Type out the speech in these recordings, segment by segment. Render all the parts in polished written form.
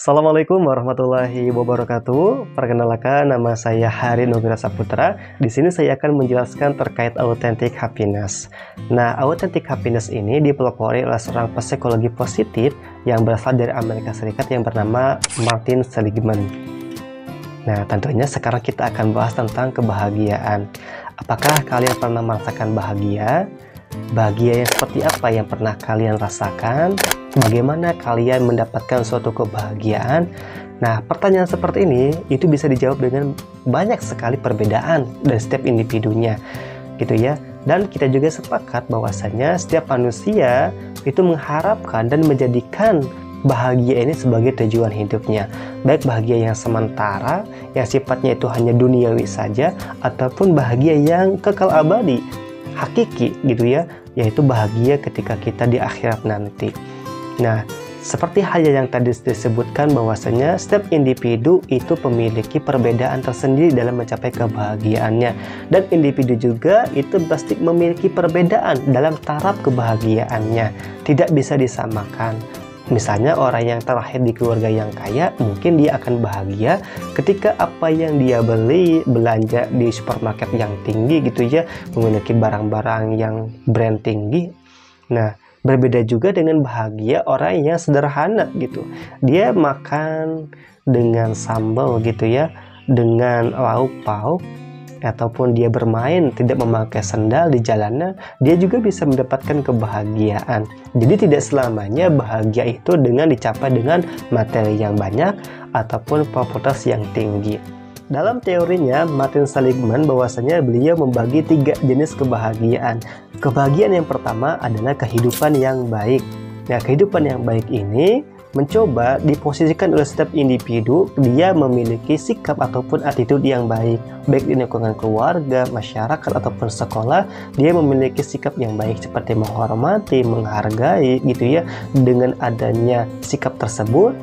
Assalamualaikum warahmatullahi wabarakatuh. Perkenalkan, nama saya Hari Nugra Saputra. Di sini saya akan menjelaskan terkait authentic happiness. Nah, authentic happiness ini dipelopori oleh seorang psikologi positif yang berasal dari Amerika Serikat yang bernama Martin Seligman. Nah, tentunya sekarang kita akan bahas tentang kebahagiaan. Apakah kalian pernah merasakan bahagia? Bahagia yang seperti apa yang pernah kalian rasakan? Bagaimana kalian mendapatkan suatu kebahagiaan? Nah, pertanyaan seperti ini itu bisa dijawab dengan banyak sekali perbedaan dari setiap individunya, gitu ya. Dan kita juga sepakat bahwasanya setiap manusia itu mengharapkan dan menjadikan bahagia ini sebagai tujuan hidupnya, baik bahagia yang sementara, yang sifatnya itu hanya duniawi saja, ataupun bahagia yang kekal abadi, hakiki, gitu ya, yaitu bahagia ketika kita di akhirat nanti. Nah, seperti halnya yang tadi disebutkan bahwasanya setiap individu itu memiliki perbedaan tersendiri dalam mencapai kebahagiaannya, dan individu juga itu pasti memiliki perbedaan dalam taraf kebahagiaannya, tidak bisa disamakan. Misalnya orang yang terlahir di keluarga yang kaya, mungkin dia akan bahagia ketika apa yang dia beli, belanja di supermarket yang tinggi gitu ya, memiliki barang-barang yang brand tinggi. Nah, berbeda juga dengan bahagia orang yang sederhana gitu. Dia makan dengan sambal gitu ya, dengan lauk pauk, ataupun dia bermain tidak memakai sendal di jalanan, dia juga bisa mendapatkan kebahagiaan. Jadi tidak selamanya bahagia itu dengan dicapai dengan materi yang banyak ataupun popularitas yang tinggi. Dalam teorinya, Martin Seligman bahwasanya beliau membagi 3 jenis kebahagiaan. Kebahagiaan yang pertama adalah kehidupan yang baik. Nah, kehidupan yang baik ini mencoba diposisikan oleh setiap individu, dia memiliki sikap ataupun attitude yang baik, baik di lingkungan keluarga, masyarakat, ataupun sekolah. Dia memiliki sikap yang baik seperti menghormati, menghargai gitu ya. Dengan adanya sikap tersebut,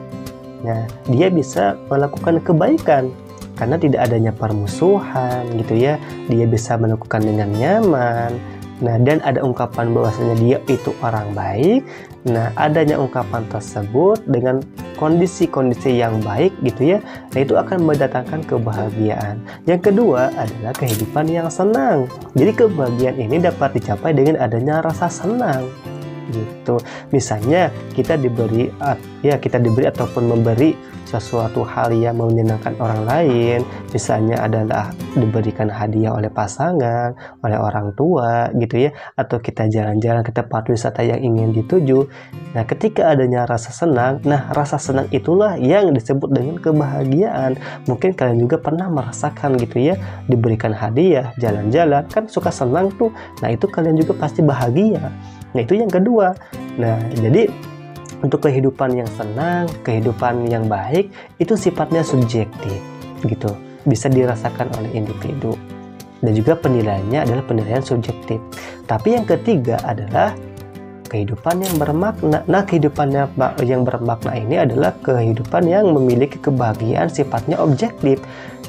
nah, dia bisa melakukan kebaikan karena tidak adanya permusuhan gitu ya. Dia bisa melakukan dengan nyaman. Nah, dan ada ungkapan bahwasanya dia itu orang baik. Nah, adanya ungkapan tersebut dengan kondisi-kondisi yang baik gitu ya, nah itu akan mendatangkan kebahagiaan. Yang kedua adalah kehidupan yang senang. Jadi kebahagiaan ini dapat dicapai dengan adanya rasa senang gitu. Misalnya kita diberi ataupun memberi sesuatu hal yang menyenangkan orang lain, misalnya adalah diberikan hadiah oleh pasangan, oleh orang tua gitu ya, atau kita jalan-jalan ke tempat wisata yang ingin dituju. Nah, ketika adanya rasa senang, nah rasa senang itulah yang disebut dengan kebahagiaan. Mungkin kalian juga pernah merasakan gitu ya, diberikan hadiah, jalan-jalan, kan suka senang tuh. Nah, itu kalian juga pasti bahagia. Nah, itu yang kedua. Nah, jadi untuk kehidupan yang senang, kehidupan yang baik, itu sifatnya subjektif gitu, bisa dirasakan oleh individu, dan juga penilaiannya adalah penilaian subjektif. Tapi yang ketiga adalah kehidupan yang bermakna. Nah, kehidupan yang bermakna ini adalah kehidupan yang memiliki kebahagiaan sifatnya objektif,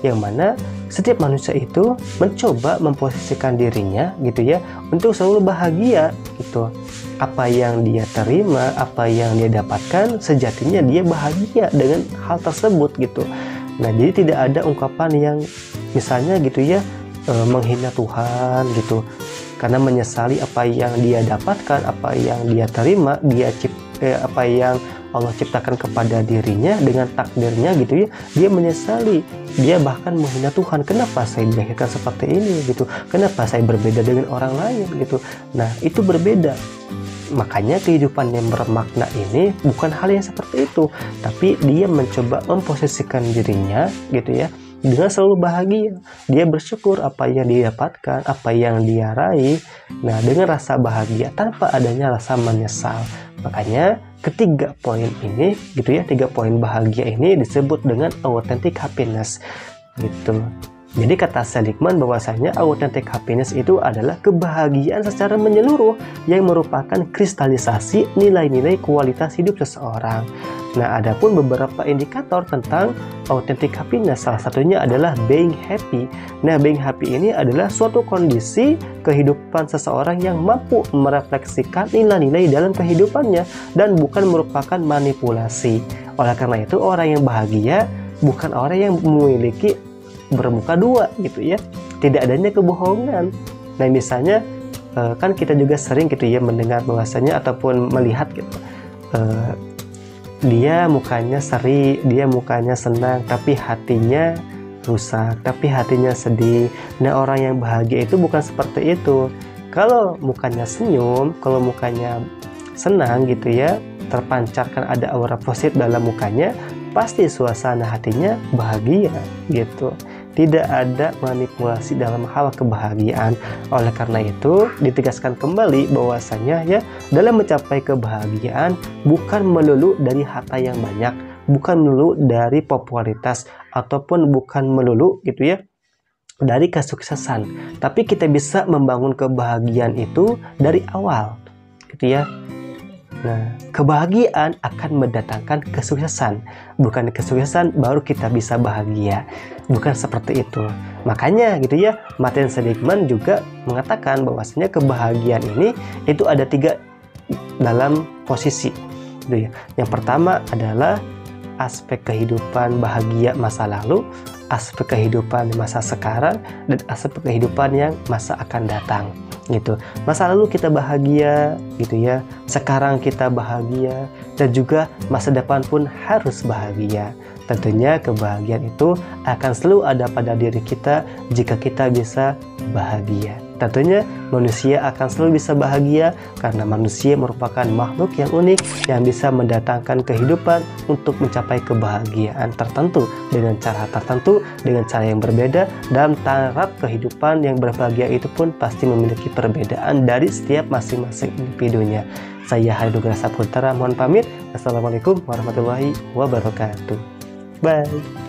yang mana setiap manusia itu mencoba memposisikan dirinya gitu ya untuk selalu bahagia gitu. Apa yang dia terima, apa yang dia dapatkan, sejatinya dia bahagia dengan hal tersebut gitu. Nah, jadi tidak ada ungkapan yang misalnya gitu ya menghina Tuhan gitu, karena menyesali apa yang dia dapatkan, apa yang dia terima, apa yang Allah ciptakan kepada dirinya dengan takdirnya gitu ya, dia menyesali, dia bahkan menghina Tuhan. Kenapa saya dilahirkan seperti ini gitu, kenapa saya berbeda dengan orang lain gitu. Nah, itu berbeda. Makanya kehidupan yang bermakna ini bukan hal yang seperti itu, tapi dia mencoba memposisikan dirinya gitu ya dengan selalu bahagia. Dia bersyukur apa yang dia dapatkan, apa yang dia raih, nah dengan rasa bahagia tanpa adanya rasa menyesal. Makanya ketiga poin ini gitu ya, 3 poin bahagia ini disebut dengan authentic happiness gitu. Jadi kata Seligman bahwasanya authentic happiness itu adalah kebahagiaan secara menyeluruh yang merupakan kristalisasi nilai-nilai kualitas hidup seseorang. Nah, ada pun beberapa indikator tentang authentic happiness. Salah satunya adalah being happy. Nah, being happy ini adalah suatu kondisi kehidupan seseorang yang mampu merefleksikan nilai-nilai dalam kehidupannya dan bukan merupakan manipulasi. Oleh karena itu orang yang bahagia bukan orang yang memiliki bermuka dua gitu ya, tidak adanya kebohongan. Nah misalnya kan kita juga sering gitu ya mendengar bahwasanya ataupun melihat gitu, dia mukanya seri, dia mukanya senang, tapi hatinya rusak, tapi hatinya sedih. Nah orang yang bahagia itu bukan seperti itu. Kalau mukanya senyum, kalau mukanya senang gitu ya, terpancarkan ada aura positif dalam mukanya, pasti suasana hatinya bahagia gitu. Tidak ada manipulasi dalam hal kebahagiaan. Oleh karena itu ditegaskan kembali bahwasanya ya, dalam mencapai kebahagiaan bukan melulu dari harta yang banyak, bukan melulu dari popularitas, ataupun bukan melulu gitu ya dari kesuksesan, tapi kita bisa membangun kebahagiaan itu dari awal gitu ya. Nah, kebahagiaan akan mendatangkan kesuksesan, bukan kesuksesan baru kita bisa bahagia, bukan seperti itu. Makanya gitu ya, Martin Seligman juga mengatakan bahwasanya kebahagiaan ini itu ada 3 dalam posisi gitu ya. Yang pertama adalah aspek kehidupan bahagia masa lalu, aspek kehidupan masa sekarang, dan aspek kehidupan yang masa akan datang gitu. Masa lalu kita bahagia gitu ya, sekarang kita bahagia, dan juga masa depan pun harus bahagia. Tentunya kebahagiaan itu akan selalu ada pada diri kita jika kita bisa bahagia. Tentunya manusia akan selalu bisa bahagia karena manusia merupakan makhluk yang unik yang bisa mendatangkan kehidupan untuk mencapai kebahagiaan tertentu dengan cara tertentu, dengan cara yang berbeda. Dalam taraf kehidupan yang berbahagia itu pun pasti memiliki perbedaan dari setiap masing-masing individunya. Saya Hari Nugraha Saputra mohon pamit. Assalamualaikum warahmatullahi wabarakatuh. Bye.